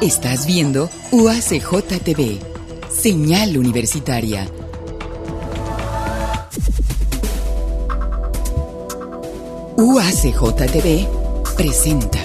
Estás viendo UACJ TV, señal universitaria. UACJ TV presenta.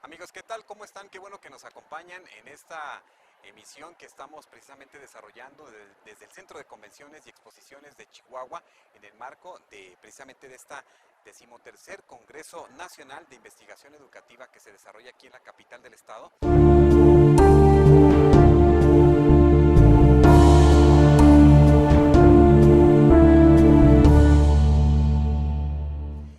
Amigos, ¿qué tal? ¿Cómo están? Qué bueno que nos acompañan en esta emisión que estamos precisamente desarrollando desde el Centro de Convenciones y Exposiciones de Chihuahua en el marco de precisamente de esta 13º Congreso Nacional de Investigación Educativa que se desarrolla aquí en la capital del estado.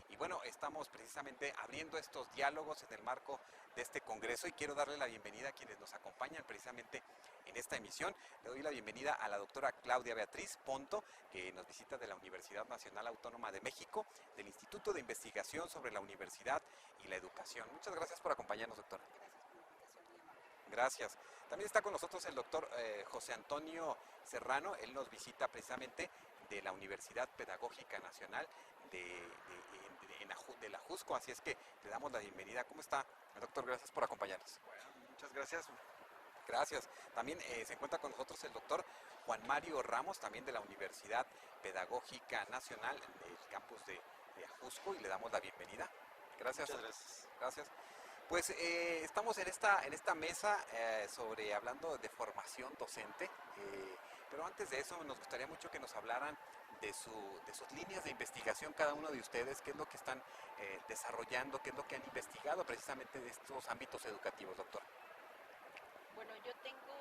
Y bueno, estamos precisamente abriendo estos diálogos en el marco de este congreso y quiero darle la bienvenida a quienes nos acompañan precisamente en esta emisión. Le doy la bienvenida a la doctora Claudia Beatriz Ponto, que nos visita de la Universidad Nacional Autónoma de México, del Instituto de Investigación sobre la Universidad y la Educación. Muchas gracias por acompañarnos, doctora. Gracias. También está con nosotros el doctor José Antonio Serrano. Él nos visita precisamente de la Universidad Pedagógica Nacional de la Jusco, así es que le damos la bienvenida. ¿Cómo está, doctor? Gracias por acompañarnos. Bueno, muchas gracias. Gracias. También se encuentra con nosotros el doctor Juan Mario Ramos, también de la Universidad Pedagógica Nacional del campus de Ajusco, y le damos la bienvenida. Gracias. Muchas gracias. Gracias. Pues estamos en esta mesa hablando de formación docente, pero antes de eso nos gustaría mucho que nos hablaran de sus líneas de investigación, cada uno de ustedes, qué es lo que están desarrollando, qué es lo que han investigado precisamente de estos ámbitos educativos, doctor. Bueno, yo tengo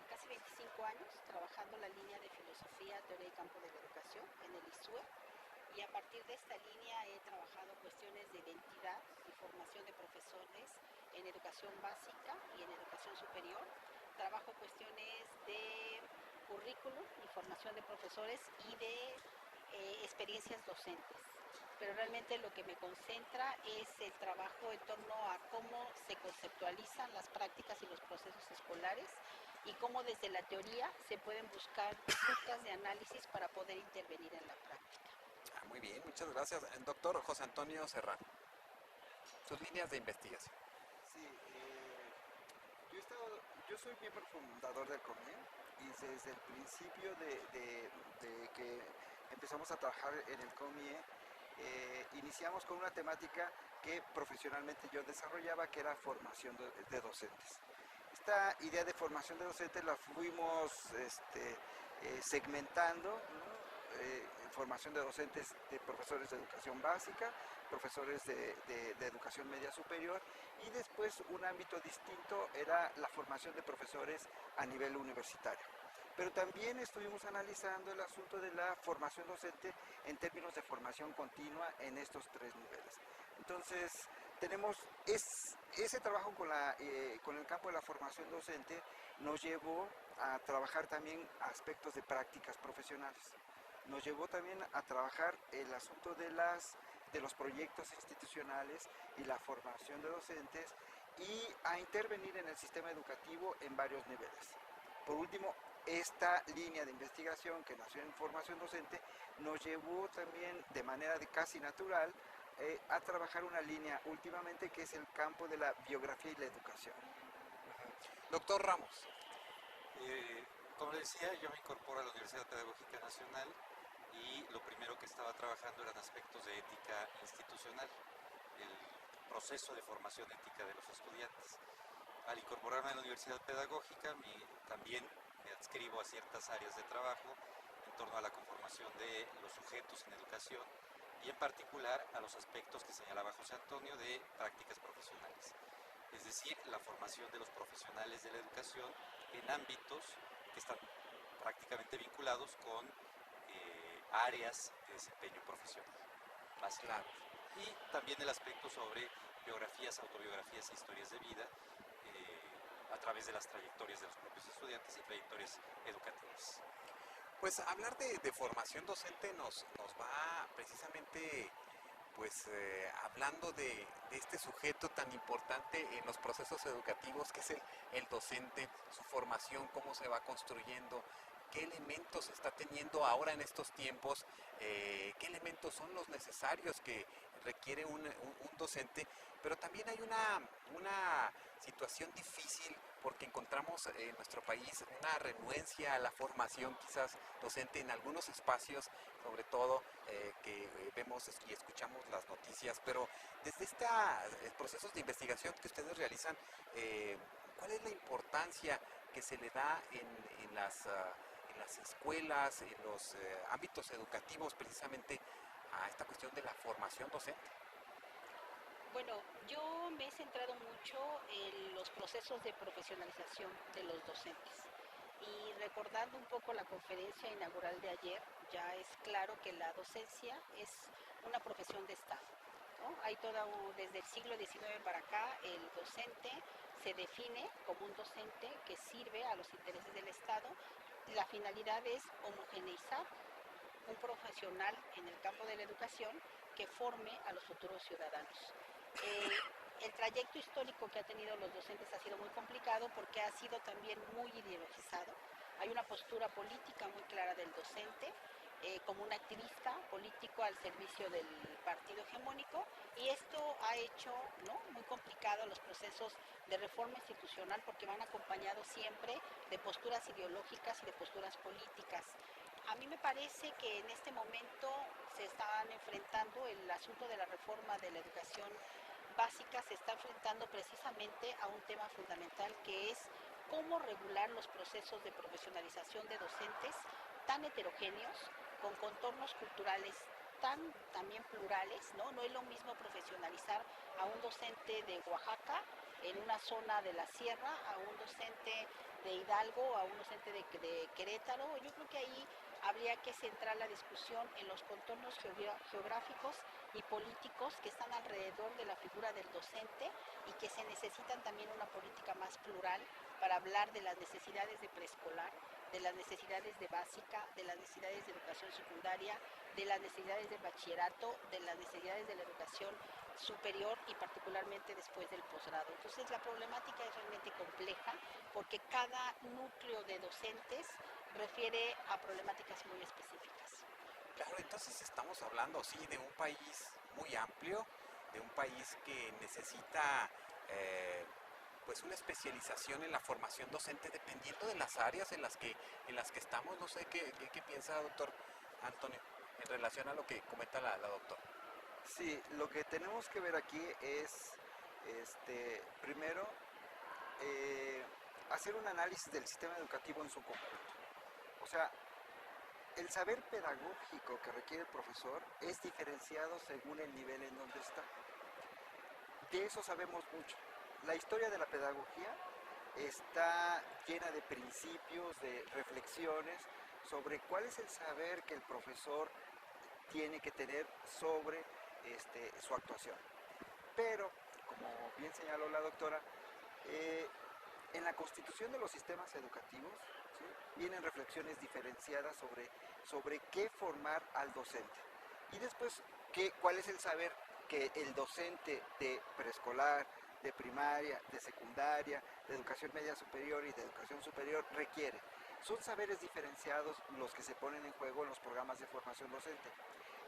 casi 25 años trabajando la línea de filosofía, teoría y campo de la educación en el ISUE, y a partir de esta línea he trabajado cuestiones de identidad y formación de profesores en educación básica y en educación superior. Trabajo cuestiones de currículum y formación de profesores y de experiencias docentes. Pero realmente lo que me concentra es el trabajo en torno a cómo se conceptualizan las prácticas y los procesos escolares y cómo desde la teoría se pueden buscar rutas de análisis para poder intervenir en la práctica. Muy bien, muchas gracias. Doctor José Antonio Serrano, sus líneas de investigación. Sí, yo soy miembro fundador del COMIE y desde el principio de que empezamos a trabajar en el COMIE, iniciamos con una temática que profesionalmente yo desarrollaba, que era formación de docentes. Esta idea de formación de docentes la fuimos segmentando, ¿no? Formación de docentes de profesores de educación básica, profesores de educación media superior, y después un ámbito distinto era la formación de profesores a nivel universitario. Pero también estuvimos analizando el asunto de la formación docente en términos de formación continua en estos tres niveles. Entonces, tenemos ese trabajo con el campo de la formación docente nos llevó a trabajar también aspectos de prácticas profesionales. Nos llevó también a trabajar el asunto de los proyectos institucionales y la formación de docentes y a intervenir en el sistema educativo en varios niveles. Por último, esta línea de investigación que nació en formación docente nos llevó también de manera casi natural a trabajar una línea últimamente que es el campo de la biografía y la educación. Doctor Ramos. Como le decía, yo me incorporo a la Universidad Pedagógica Nacional y lo primero que estaba trabajando eran aspectos de ética institucional, el proceso de formación ética de los estudiantes. Al incorporarme a la Universidad Pedagógica, también me adscribo a ciertas áreas de trabajo en torno a la conformación de los sujetos en educación y en particular a los aspectos que señalaba José Antonio de prácticas profesionales. Es decir, la formación de los profesionales de la educación en ámbitos que están prácticamente vinculados con áreas de desempeño profesional, básicamente. Y también el aspecto sobre biografías, autobiografías e historias de vida, a través de las trayectorias de los propios estudiantes y trayectorias educativas. Pues hablar de formación docente nos va precisamente pues hablando de este sujeto tan importante en los procesos educativos que es el docente, su formación, cómo se va construyendo, qué elementos está teniendo ahora en estos tiempos, qué elementos son los necesarios que requiere un docente, pero también hay una situación difícil porque encontramos en nuestro país una renuencia a la formación quizás docente en algunos espacios, sobre todo que vemos y escuchamos las noticias, pero desde estos procesos de investigación que ustedes realizan, ¿cuál es la importancia que se le da en las escuelas, en los ámbitos educativos precisamente a esta cuestión de la formación docente? Bueno, yo me he centrado mucho en los procesos de profesionalización de los docentes. Y recordando un poco la conferencia inaugural de ayer, ya es claro que la docencia es una profesión de Estado, ¿no? Hay desde el siglo XIX para acá, el docente se define como un docente que sirve a los intereses del Estado. La finalidad es homogeneizar un profesional en el campo de la educación que forme a los futuros ciudadanos. El trayecto histórico que ha tenido los docentes ha sido muy complicado porque ha sido también muy ideologizado. Hay una postura política muy clara del docente como un activista político al servicio del partido hegemónico, y esto ha hecho, ¿no?, muy complicado los procesos de reforma institucional porque van acompañados siempre de posturas ideológicas y de posturas políticas. A mí me parece que en este momento se están enfrentando el asunto de la reforma de la educación básica, se está enfrentando precisamente a un tema fundamental que es cómo regular los procesos de profesionalización de docentes tan heterogéneos, con contornos culturales también plurales, ¿no? No es lo mismo profesionalizar a un docente de Oaxaca en una zona de la sierra, a un docente de Hidalgo, a un docente de Querétaro. Yo creo que ahí habría que centrar la discusión en los contornos geográficos y políticos que están alrededor de la figura del docente y que se necesitan también una política más plural para hablar de las necesidades de preescolar, de las necesidades de básica, de las necesidades de educación secundaria, de las necesidades de bachillerato, de las necesidades de la educación superior y particularmente después del posgrado. Entonces la problemática es realmente compleja porque cada núcleo de docentes refiere a problemáticas muy específicas. Claro, entonces estamos hablando, sí, de un país muy amplio, de un país que necesita pues una especialización en la formación docente dependiendo de las áreas en las que estamos. No sé qué piensa, doctor Antonio, en relación a lo que comenta la doctora. Sí, lo que tenemos que ver aquí es, primero, hacer un análisis del sistema educativo en su conjunto. O sea, el saber pedagógico que requiere el profesor es diferenciado según el nivel en donde está. De eso sabemos mucho. La historia de la pedagogía está llena de principios, de reflexiones sobre cuál es el saber que el profesor tiene que tener sobre su actuación. Pero, como bien señaló la doctora, en la constitución de los sistemas educativos, ¿sí?, vienen reflexiones diferenciadas sobre qué formar al docente. Y después, cuál es el saber que el docente de preescolar, de primaria, de secundaria, de educación media superior y de educación superior requiere. Son saberes diferenciados los que se ponen en juego en los programas de formación docente.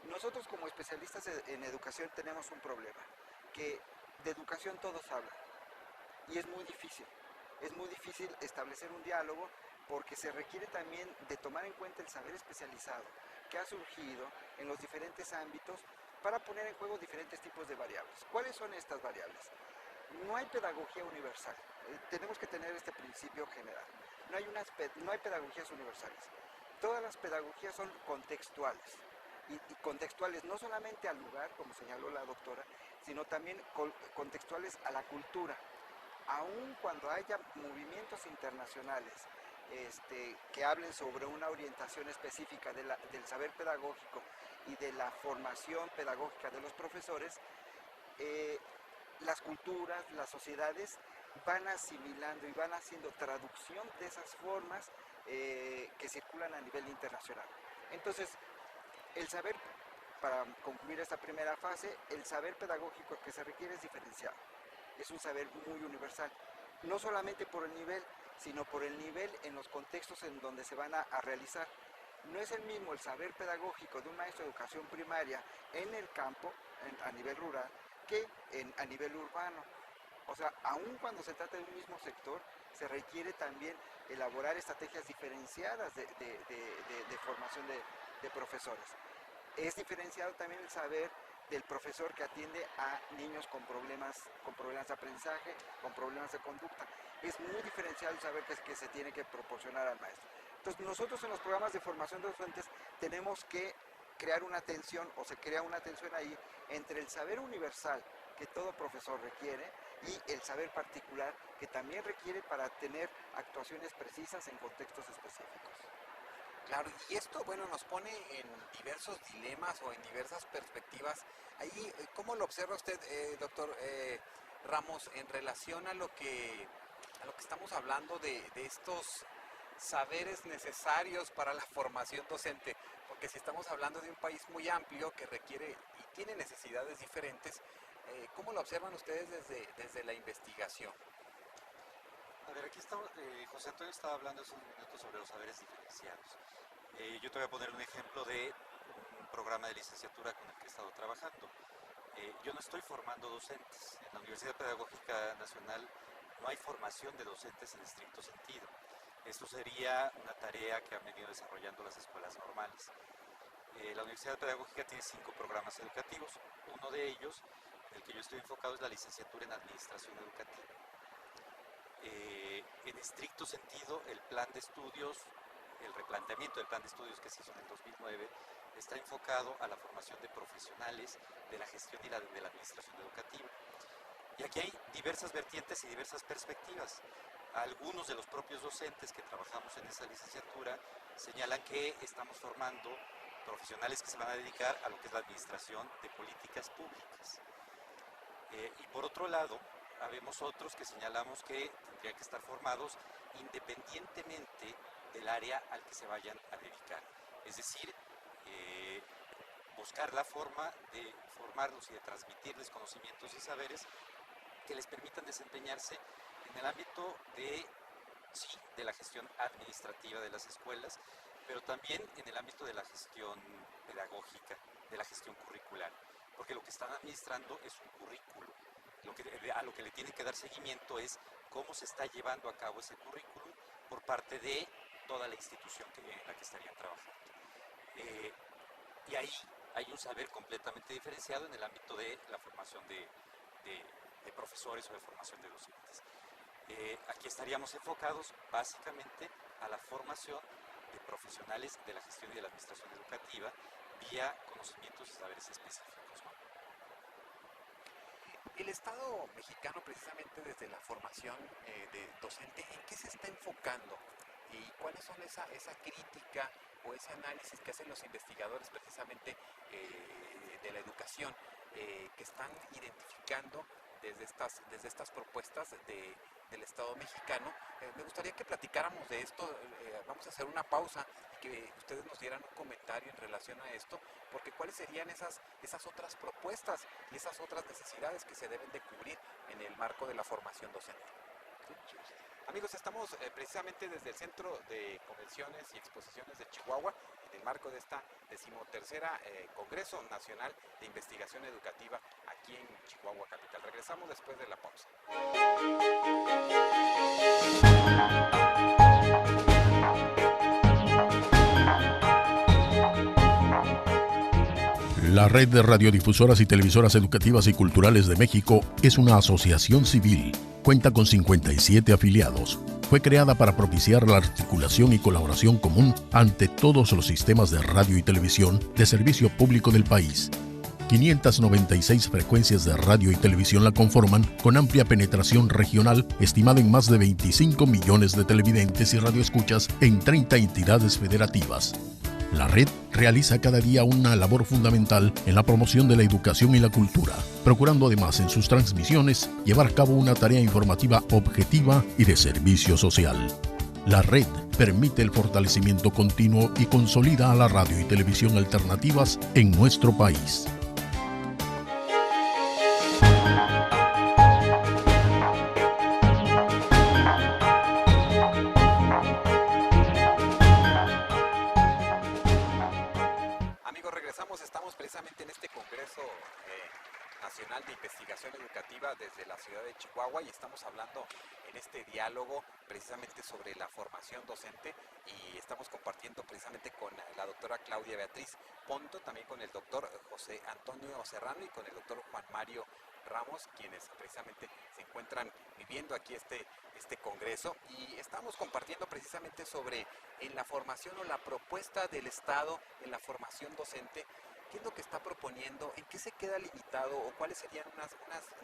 Nosotros como especialistas en educación tenemos un problema, que de educación todos hablan y es muy difícil establecer un diálogo porque se requiere también de tomar en cuenta el saber especializado que ha surgido en los diferentes ámbitos para poner en juego diferentes tipos de variables. ¿Cuáles son estas variables? No hay pedagogía universal, tenemos que tener este principio general. No hay pedagogías universales. Todas las pedagogías son contextuales. Y contextuales no solamente al lugar, como señaló la doctora, sino también contextuales a la cultura. Aun cuando haya movimientos internacionales que hablen sobre una orientación específica del saber pedagógico y de la formación pedagógica de los profesores, las culturas, las sociedades van asimilando y van haciendo traducción de esas formas que circulan a nivel internacional. Entonces, el saber, para concluir esta primera fase, el saber pedagógico que se requiere es diferenciado. Es un saber muy universal, no solamente por el nivel, sino por el nivel en los contextos en donde se van a realizar. No es el mismo el saber pedagógico de un maestro de educación primaria en el campo, a nivel rural, que a nivel urbano. O sea, aun cuando se trata de un mismo sector, se requiere también elaborar estrategias diferenciadas de formación de profesores. Es diferenciado también el saber del profesor que atiende a niños con problemas de aprendizaje, con problemas de conducta. Es muy diferenciado el saber que se tiene que proporcionar al maestro. Entonces, nosotros en los programas de formación de docentes tenemos que crear una tensión, o se crea una tensión ahí, entre el saber universal que todo profesor requiere y el saber particular que también requiere para tener actuaciones precisas en contextos específicos. Claro, y esto, bueno, nos pone en diversos dilemas o en diversas perspectivas. Ahí, ¿cómo lo observa usted, doctor Ramos, en relación a lo que estamos hablando de estos saberes necesarios para la formación docente? Porque si estamos hablando de un país muy amplio que requiere y tiene necesidades diferentes, ¿cómo lo observan ustedes desde la investigación? A ver, aquí estamos, José Antonio estaba hablando hace un minuto sobre los saberes diferenciados. Yo te voy a poner un ejemplo de un programa de licenciatura con el que he estado trabajando. Yo no estoy formando docentes. En la Universidad Pedagógica Nacional no hay formación de docentes en estricto sentido. Esto sería una tarea que han venido desarrollando las escuelas normales. La Universidad Pedagógica tiene 5 programas educativos. Uno de ellos, en el que yo estoy enfocado, es la licenciatura en Administración Educativa. En estricto sentido, el plan de estudios, el replanteamiento del plan de estudios que se hizo en el 2009, está enfocado a la formación de profesionales de la gestión y de la administración educativa. Y aquí hay diversas vertientes y diversas perspectivas. Algunos de los propios docentes que trabajamos en esa licenciatura señalan que estamos formando profesionales que se van a dedicar a lo que es la administración de políticas públicas. Y por otro lado, habemos otros que señalamos que tendrían que estar formados independientemente del área al que se vayan a dedicar. Es decir, buscar la forma de formarlos y de transmitirles conocimientos y saberes que les permitan desempeñarse en el ámbito de la gestión administrativa de las escuelas, pero también en el ámbito de la gestión pedagógica, de la gestión curricular, porque lo que están administrando es un currículo. A lo que le tienen que dar seguimiento es cómo se está llevando a cabo ese currículum por parte de toda la institución en la que estarían trabajando. Y ahí hay un saber completamente diferenciado en el ámbito de la formación de profesores o de formación de docentes. Aquí estaríamos enfocados básicamente a la formación de profesionales de la gestión y de la administración educativa vía conocimientos y saberes específicos. El Estado mexicano, precisamente desde la formación de docente, ¿en qué se está enfocando? ¿Y cuáles son esa crítica o ese análisis que hacen los investigadores precisamente de la educación que están identificando desde estas propuestas del Estado mexicano? Me gustaría que platicáramos de esto. Vamos a hacer una pausa y que ustedes nos dieran un comentario en relación a esto, porque cuáles serían esas otras propuestas y esas otras necesidades que se deben de cubrir en el marco de la formación docente. Amigos, estamos precisamente desde el Centro de Convenciones y Exposiciones de Chihuahua, en el marco de esta 13ª Congreso Nacional de Investigación Educativa aquí en Chihuahua Capital. Regresamos después de la pausa. La Red de Radiodifusoras y Televisoras Educativas y Culturales de México es una asociación civil. Cuenta con 57 afiliados. Fue creada para propiciar la articulación y colaboración común ante todos los sistemas de radio y televisión de servicio público del país. 596 frecuencias de radio y televisión la conforman, con amplia penetración regional estimada en más de 25 millones de televidentes y radioescuchas en 30 entidades federativas. La red realiza cada día una labor fundamental en la promoción de la educación y la cultura, procurando además en sus transmisiones llevar a cabo una tarea informativa objetiva y de servicio social. La red permite el fortalecimiento continuo y consolida a la radio y televisión alternativas en nuestro país. Amigos, regresamos, estamos precisamente en este Congreso Nacional de Investigación Educativa desde la ciudad de Chihuahua y estamos hablando en este diálogo precisamente sobre la formación docente y estamos compartiendo precisamente con la doctora Claudia Beatriz Ponto, también con el doctor José Antonio Serrano y con el doctor Juan Mario Ramos, quienes precisamente se encuentran viviendo aquí este congreso, y estamos compartiendo precisamente sobre en la formación o la propuesta del Estado en la formación docente. ¿Qué es lo que está proponiendo? ¿En qué se queda limitado? ¿O cuáles serían unas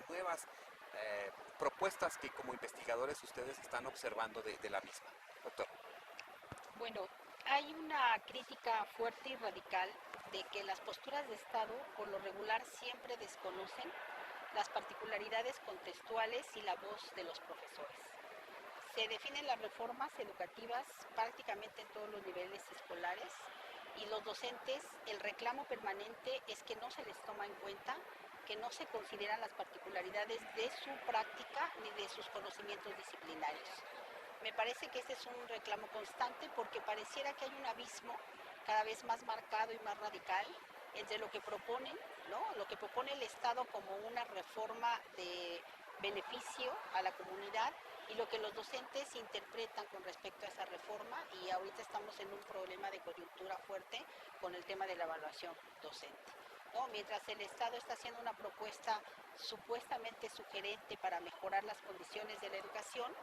nuevas propuestas que como investigadores ustedes están observando de la misma? Doctor. Bueno, hay una crítica fuerte y radical de que las posturas de Estado por lo regular siempre desconocen las particularidades contextuales y la voz de los profesores. Se definen las reformas educativas prácticamente en todos los niveles escolares y los docentes, el reclamo permanente es que no se les toma en cuenta, que no se consideran las particularidades de su práctica ni de sus conocimientos disciplinarios. Me parece que este es un reclamo constante porque pareciera que hay un abismo cada vez más marcado y más radical entre lo que proponen, ¿no? Lo que propone el Estado como una reforma de beneficio a la comunidad y lo que los docentes interpretan con respecto a esa reforma, y ahorita estamos en un problema de coyuntura fuerte con el tema de la evaluación docente, ¿no? Mientras el Estado está haciendo una propuesta supuestamente sugerente para mejorar las condiciones de la educación,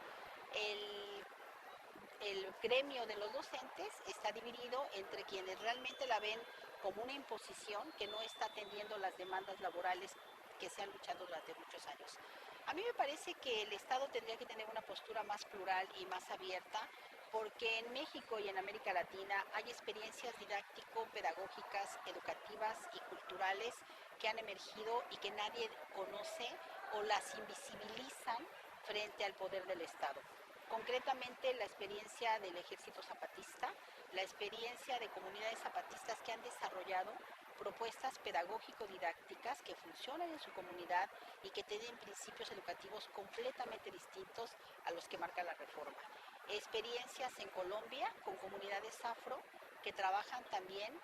el gremio de los docentes está dividido entre quienes realmente la ven como una imposición que no está atendiendo las demandas laborales que se han luchado durante muchos años. A mí me parece que el Estado tendría que tener una postura más plural y más abierta, porque en México y en América Latina hay experiencias didáctico-pedagógicas, educativas y culturales que han emergido y que nadie conoce o las invisibilizan frente al poder del Estado. Concretamente la experiencia del Ejército Zapatista, la experiencia de comunidades zapatistas que han desarrollado propuestas pedagógico-didácticas que funcionan en su comunidad y que tienen principios educativos completamente distintos a los que marca la reforma. Experiencias en Colombia con comunidades afro que trabajan también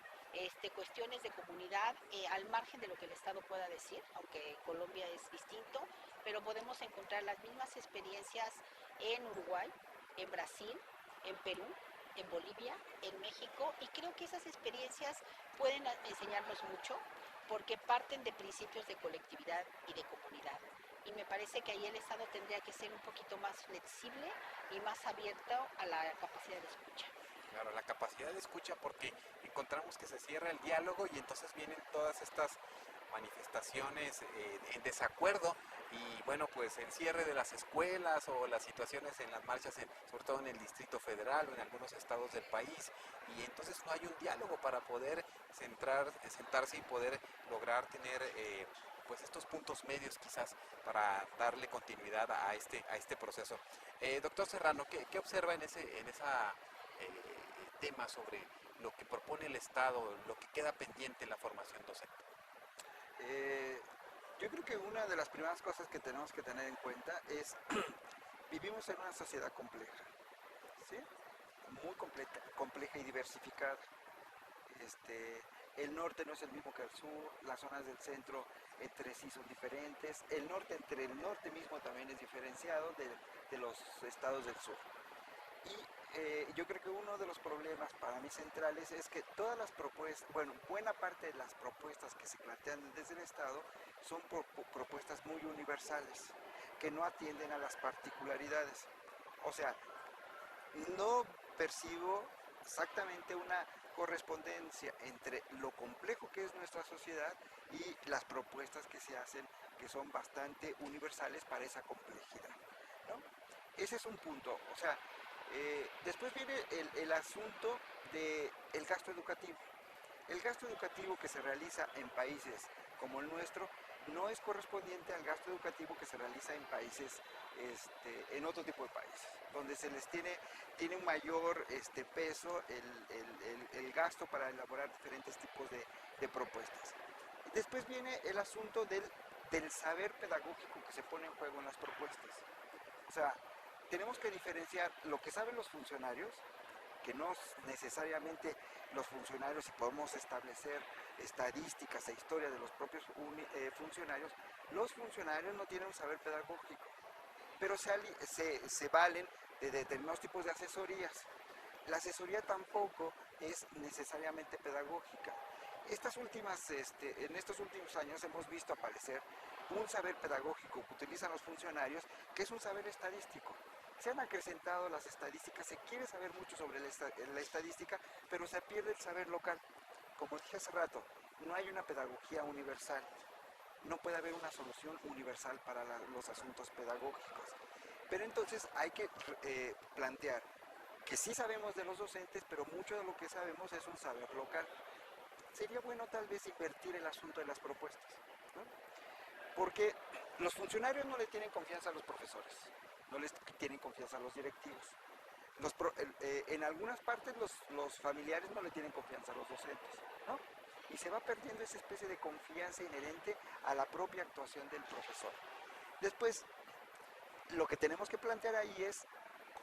cuestiones de comunidad al margen de lo que el Estado pueda decir, aunque Colombia es distinto, pero podemos encontrar las mismas experiencias en Uruguay, en Brasil, en Perú, en Bolivia, en México, y creo que esas experiencias pueden enseñarnos mucho porque parten de principios de colectividad y de comunidad. Y me parece que ahí el Estado tendría que ser un poquito más flexible y más abierto a la capacidad de escucha. Claro, la capacidad de escucha, porque encontramos que se cierra el diálogo y entonces vienen todas estas manifestaciones en desacuerdo y bueno, pues el cierre de las escuelas o las situaciones en las marchas, sobre todo en el Distrito Federal o en algunos estados del país, y entonces no hay un diálogo para poder sentarse y poder lograr tener pues estos puntos medios quizás para darle continuidad a este proceso. Doctor Serrano, ¿qué observa en ese tema sobre lo que propone el Estado, lo que queda pendiente en la formación docente? Yo creo que una de las primeras cosas que tenemos que tener en cuenta es vivimos en una sociedad compleja, ¿sí? Muy compleja y diversificada. El norte no es el mismo que el sur, las zonas del centro entre sí son diferentes, el norte entre el norte mismo también es diferenciado de los estados del sur. Y yo creo que uno de los problemas para mí centrales es que todas las propuestas, bueno, buena parte de las propuestas que se plantean desde el Estado son propuestas muy universales, que no atienden a las particularidades. O sea, no percibo exactamente una correspondencia entre lo complejo que es nuestra sociedad y las propuestas que se hacen, que son bastante universales para esa complejidad, ¿no? Ese es un punto. O sea, Después viene el asunto del gasto educativo. El gasto educativo que se realiza en países como el nuestro no es correspondiente al gasto educativo que se realiza en países, en otro tipo de países, donde se les tiene un mayor peso el gasto para elaborar diferentes tipos de propuestas. Después viene el asunto del saber pedagógico que se pone en juego en las propuestas. O sea, tenemos que diferenciar lo que saben los funcionarios, que no necesariamente los funcionarios, y podemos establecer estadísticas e historia de los propios funcionarios, los funcionarios no tienen un saber pedagógico, pero se valen de determinados tipos de asesorías. La asesoría tampoco es necesariamente pedagógica. En estos últimos años hemos visto aparecer un saber pedagógico que utilizan los funcionarios, que es un saber estadístico. Se han acrecentado las estadísticas, se quiere saber mucho sobre la estadística, pero se pierde el saber local. Como dije hace rato, no hay una pedagogía universal, no puede haber una solución universal para los asuntos pedagógicos. Pero entonces hay que plantear que sí sabemos de los docentes, pero mucho de lo que sabemos es un saber local. Sería bueno tal vez invertir el asunto de las propuestas, ¿no? Porque los funcionarios no le tienen confianza a los profesores, no les tienen confianza a los directivos. En algunas partes los familiares no le tienen confianza a los docentes, ¿no? Y se va perdiendo esa especie de confianza inherente a la propia actuación del profesor. Después, lo que tenemos que plantear ahí es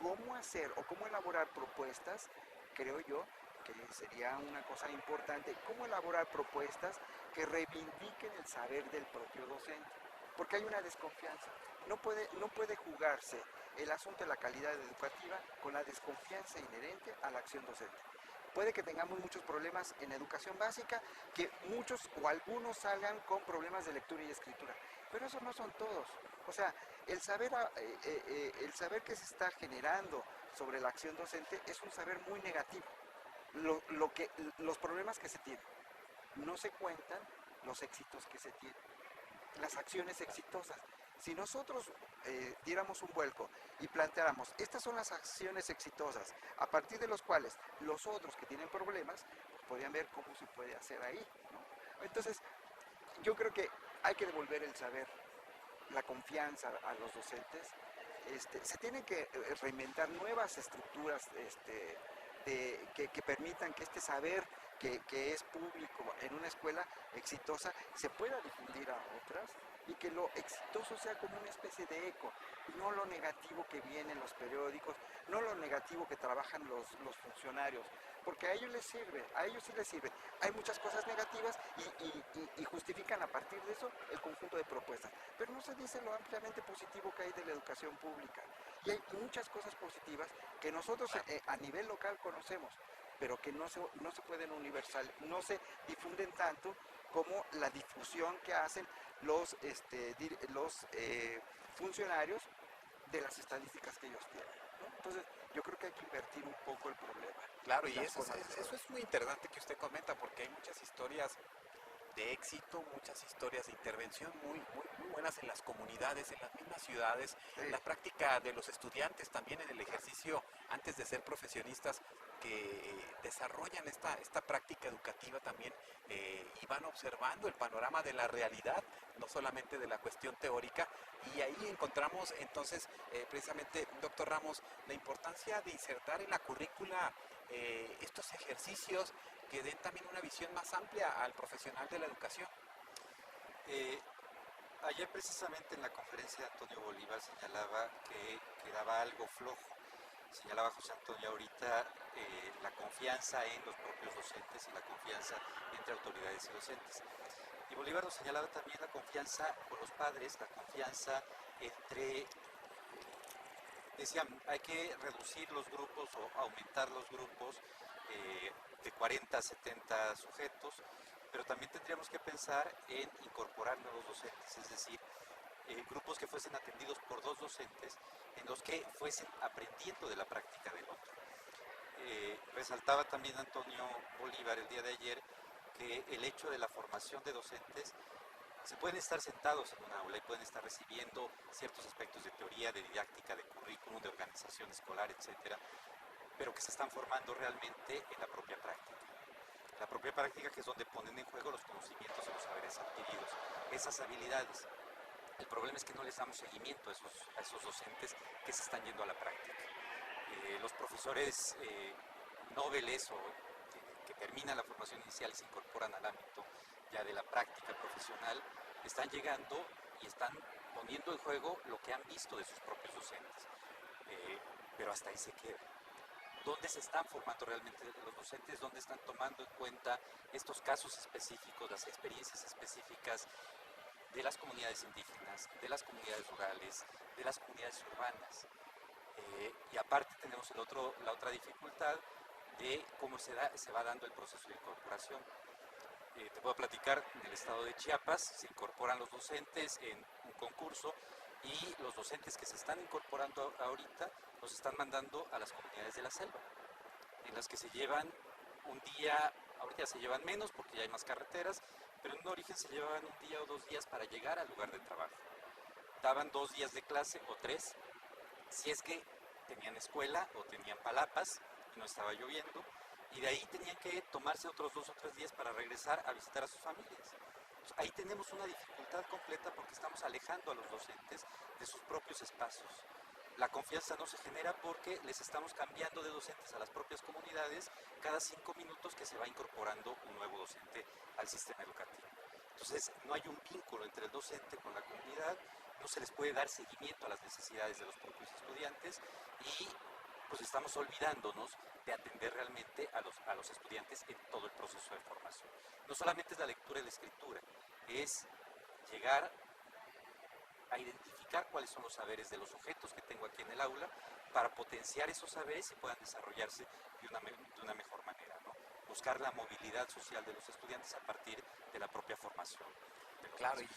cómo hacer o cómo elaborar propuestas, creo yo, que sería una cosa importante, cómo elaborar propuestas que reivindiquen el saber del propio docente, porque hay una desconfianza. No puede jugarse el asunto de la calidad educativa con la desconfianza inherente a la acción docente. Puede que tengamos muchos problemas en educación básica, que muchos o algunos salgan con problemas de lectura y escritura, pero esos no son todos. O sea, el saber que se está generando sobre la acción docente es un saber muy negativo. Los problemas que se tienen, no se cuentan los éxitos que se tienen, las acciones exitosas. Si nosotros diéramos un vuelco y planteáramos, estas son las acciones exitosas, a partir de los cuales los otros que tienen problemas, pues podrían ver cómo se puede hacer ahí, ¿no? Entonces, yo creo que hay que devolver el saber, la confianza a los docentes. Se tienen que reinventar nuevas estructuras que permitan que este saber que es público en una escuela exitosa se pueda difundir a otras, y que lo exitoso sea como una especie de eco, no lo negativo que viene en los periódicos, no lo negativo que trabajan los funcionarios, porque a ellos sí les sirve. Hay muchas cosas negativas y justifican a partir de eso el conjunto de propuestas, pero no se dice lo ampliamente positivo que hay de la educación pública. Y hay muchas cosas positivas que nosotros a nivel local conocemos, pero que no se pueden no se difunden tanto como la difusión que hacen los funcionarios de las estadísticas que ellos tienen, ¿no? Entonces, yo creo que hay que invertir un poco el problema. Claro, y eso es muy interesante que usted comenta, porque hay muchas historias de éxito, muchas historias de intervención muy buenas en las comunidades, en las mismas ciudades, Sí. la práctica de los estudiantes también en el ejercicio antes de ser profesionistas, que desarrollan esta práctica educativa también y van observando el panorama de la realidad, no solamente de la cuestión teórica, y ahí encontramos entonces precisamente, doctor Ramos, la importancia de insertar en la currícula estos ejercicios que den también una visión más amplia al profesional de la educación. Ayer precisamente en la conferencia Antonio Bolívar señalaba que quedaba algo flojo. Señalaba José Antonio ahorita la confianza en los propios docentes y la confianza entre autoridades y docentes. Y Bolívar nos señalaba también la confianza con los padres, la confianza entre... Decían, hay que reducir los grupos o aumentar los grupos de 40 a 70 sujetos, pero también tendríamos que pensar en incorporar nuevos docentes, es decir, grupos que fuesen atendidos por dos docentes en los que fuesen aprendiendo de la práctica del otro. Resaltaba también Antonio Bolívar el día de ayer que el hecho de la formación de docentes Se pueden estar sentados en un aula y pueden estar recibiendo ciertos aspectos de teoría, de didáctica, de currículum, de organización escolar, etcétera, pero que se están formando realmente en la propia práctica. La propia práctica, que es donde ponen en juego los conocimientos y los saberes adquiridos, esas habilidades. El problema es que no les damos seguimiento a esos docentes que se están yendo a la práctica. Los profesores noveles o que terminan la formación inicial y se incorporan al ámbito ya de la práctica profesional, están llegando y están poniendo en juego lo que han visto de sus propios docentes. Pero hasta ahí se queda. ¿Dónde se están formando realmente los docentes? ¿Dónde están tomando en cuenta estos casos específicos, las experiencias específicas de las comunidades indígenas, de las comunidades rurales, de las comunidades urbanas? Y aparte tenemos la otra dificultad de cómo se va dando el proceso de incorporación. Te puedo platicar, en el estado de Chiapas se incorporan los docentes en un concurso y los docentes que se están incorporando ahorita los están mandando a las comunidades de la selva, en las que se llevan un día, ahorita se llevan menos porque ya hay más carreteras, pero en un origen se llevaban un día o 2 días para llegar al lugar de trabajo. Daban 2 días de clase o 3, si es que tenían escuela o tenían palapas y no estaba lloviendo, y de ahí tenían que tomarse otros 2 o 3 días para regresar a visitar a sus familias. Pues ahí tenemos una dificultad completa porque estamos alejando a los docentes de sus propios espacios. La confianza no se genera porque les estamos cambiando de docentes a las propias comunidades cada 5 minutos que se va incorporando un nuevo docente al sistema educativo. Entonces no hay un vínculo entre el docente con la comunidad, no se les puede dar seguimiento a las necesidades de los propios estudiantes y pues estamos olvidándonos de atender realmente a los estudiantes en todo el proceso de formación. No solamente es la lectura y la escritura, es llegar a identificar cuáles son los saberes de los sujetos que tengo aquí en el aula para potenciar esos saberes y puedan desarrollarse de una mejor manera, ¿no? Buscar la movilidad social de los estudiantes a partir de la propia formación. Claro, y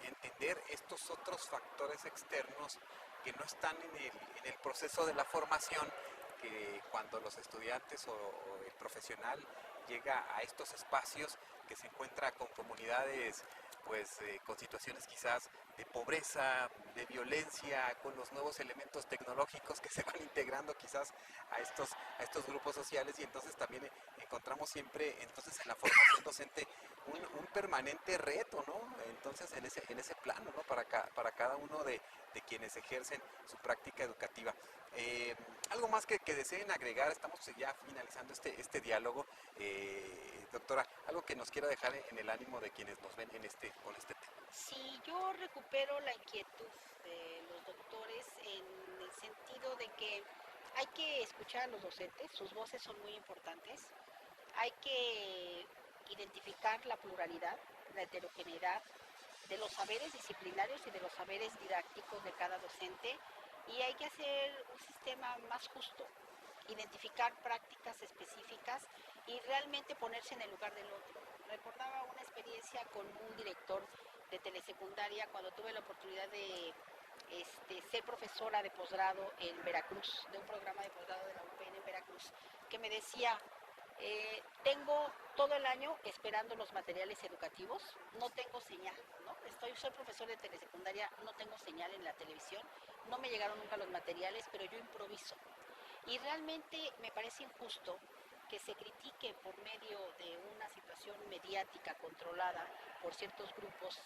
entender estos otros factores externos que no están en el proceso de la formación, que cuando los estudiantes o el profesional llega a estos espacios que se encuentra con comunidades pues con situaciones quizás de pobreza, de violencia, con los nuevos elementos tecnológicos que se van integrando quizás a estos grupos sociales, y entonces también encontramos siempre entonces en la formación docente un permanente reto, ¿no? Entonces en ese plano, ¿no? Para cada uno de quienes ejercen su práctica educativa. Algo más que deseen agregar, estamos ya finalizando este diálogo, doctora, algo que nos quiera dejar en el ánimo de quienes nos ven con este tema. Sí, yo recupero la inquietud de los doctores en el sentido de que hay que escuchar a los docentes, sus voces son muy importantes, hay que identificar la pluralidad, la heterogeneidad de los saberes disciplinarios y de los saberes didácticos de cada docente, y hay que hacer un sistema más justo, identificar prácticas específicas y realmente ponerse en el lugar del otro. Recordaba una experiencia con un director de telesecundaria cuando tuve la oportunidad de ser profesora de posgrado en Veracruz, de un programa de posgrado de la UPN en Veracruz, que me decía, tengo todo el año esperando los materiales educativos, no tengo señal, ¿no? Soy profesor de telesecundaria, no tengo señal en la televisión, no me llegaron nunca los materiales, pero yo improviso. Y realmente me parece injusto que se critique por medio de una situación mediática controlada por ciertos grupos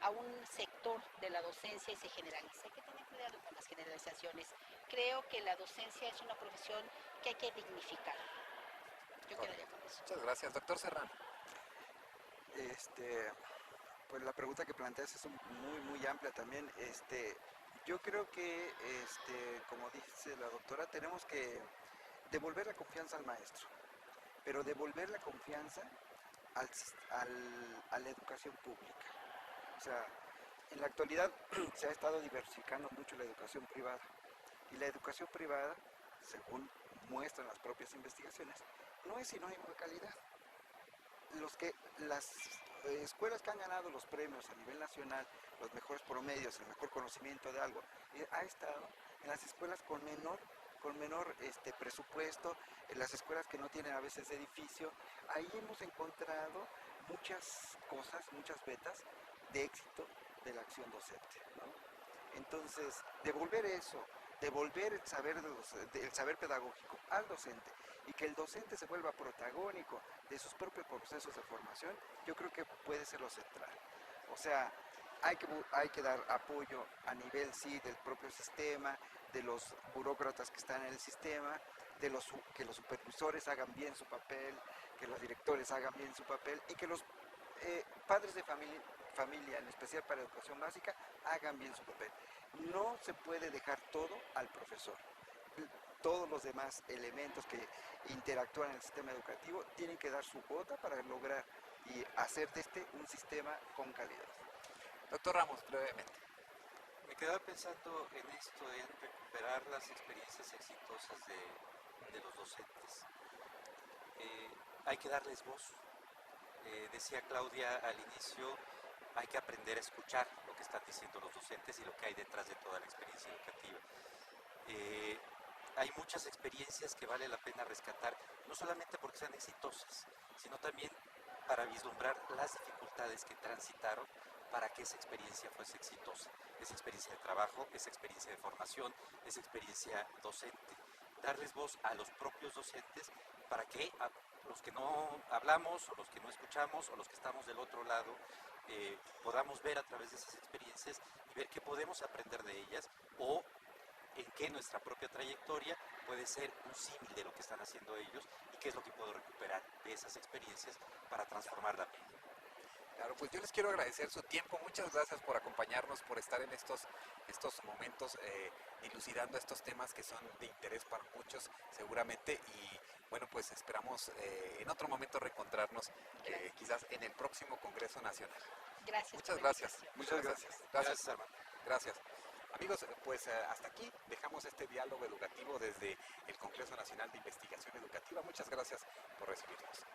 a un sector de la docencia y se generaliza. Hay que tener cuidado con las generalizaciones. Creo que la docencia es una profesión que hay que dignificar. Yo quedaría con eso. Muchas gracias, doctor Serrano. Pues la pregunta que planteas es muy amplia también. Yo creo que, como dice la doctora, tenemos que devolver la confianza al maestro, pero devolver la confianza a la educación pública. O sea, en la actualidad se ha estado diversificando mucho la educación privada, y la educación privada, según muestran las propias investigaciones, no es sinónimo de calidad. Las escuelas que han ganado los premios a nivel nacional, los mejores promedios, el mejor conocimiento de algo, ha estado en las escuelas con menor presupuesto, en las escuelas que no tienen a veces edificio. Ahí hemos encontrado muchas cosas, muchas vetas de éxito de la acción docente, ¿no? Entonces, devolver eso, devolver el saber pedagógico al docente y que el docente se vuelva protagónico de sus propios procesos de formación, yo creo que puede ser lo central. O sea, hay que dar apoyo a nivel, sí, del propio sistema, de los burócratas que están en el sistema, que los supervisores hagan bien su papel, que los directores hagan bien su papel y que los padres de familia, en especial para educación básica, hagan bien su papel. No se puede dejar todo al profesor. Todos los demás elementos que interactúan en el sistema educativo tienen que dar su cuota para lograr y hacer de este un sistema con calidad. Doctor Ramos, brevemente. Me quedaba pensando en esto de recuperar las experiencias exitosas de los docentes. Hay que darles voz. Decía Claudia al inicio, hay que aprender a escuchar lo que están diciendo los docentes y lo que hay detrás de toda la experiencia educativa. Hay muchas experiencias que vale la pena rescatar, no solamente porque sean exitosas, sino también para vislumbrar las dificultades que transitaron para que esa experiencia fuese exitosa. Esa experiencia de trabajo, esa experiencia de formación, esa experiencia docente. Darles voz a los propios docentes para que los que no hablamos, o los que no escuchamos, o los que estamos del otro lado, podamos ver a través de esas experiencias y ver qué podemos aprender de ellas o en qué nuestra propia trayectoria puede ser un símil de lo que están haciendo ellos y qué es lo que puedo recuperar de esas experiencias para transformar la mía. Claro, pues yo les quiero agradecer su tiempo, muchas gracias por acompañarnos, por estar en estos momentos dilucidando estos temas que son de interés para muchos seguramente y bueno, pues esperamos en otro momento reencontrarnos quizás en el próximo Congreso Nacional. Gracias. Muchas gracias. Muchas gracias. Gracias, hermano. Gracias. Amigos, pues hasta aquí dejamos este diálogo educativo desde el Congreso Nacional de Investigación Educativa. Muchas gracias por recibirnos.